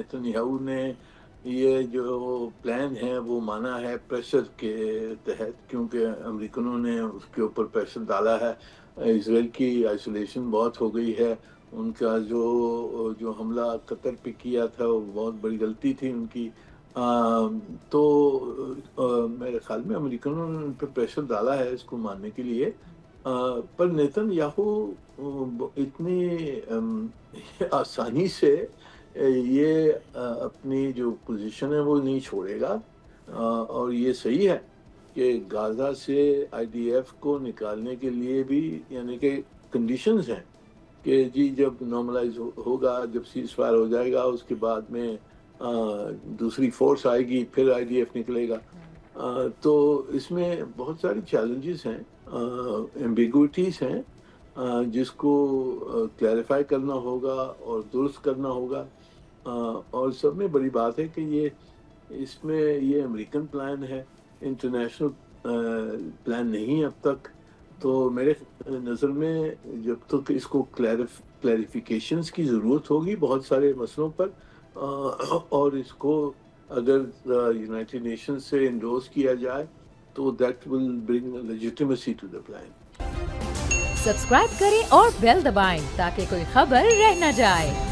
Netanyahu ने ये जो प्लान है वो माना है प्रेशर के तहत, क्योंकि अमेरिकनों ने उसके ऊपर प्रेशर डाला है। इसराइल की आइसोलेशन बहुत हो गई है। उनका जो जो हमला कतर पे किया था वो बहुत बड़ी गलती थी उनकी। तो मेरे ख्याल में अमेरिकनों ने उन पर प्रेशर डाला है इसको मानने के लिए। पर नेतन्याहू इतनी आसानी से ये अपनी जो पोजीशन है वो नहीं छोड़ेगा। और ये सही है कि गाजा से आईडीएफ को निकालने के लिए भी यानी कि कंडीशंस हैं कि जी जब नॉर्मलाइज होगा, जब सीज फायर हो जाएगा, उसके बाद में दूसरी फोर्स आएगी, फिर आईडीएफ निकलेगा। तो इसमें बहुत सारी चैलेंजेस हैं, एम्बिगुइटीज हैं, जिसको क्लैरिफाई करना होगा और दुरुस्त करना होगा। और सब में बड़ी बात है कि इसमें ये अमेरिकन प्लान है, इंटरनेशनल प्लान नहीं अब तक। तो मेरे नज़र में जब तक इसको क्लैरिफिकेशंस की ज़रूरत होगी बहुत सारे मसलों पर, और इसको अगर यूनाइटेड नेशंस से इंडोर्स किया जाए तो that will bring legitimacy to the plan. Subscribe करें और बेल दबाएं ताकि कोई खबर रह न जाए।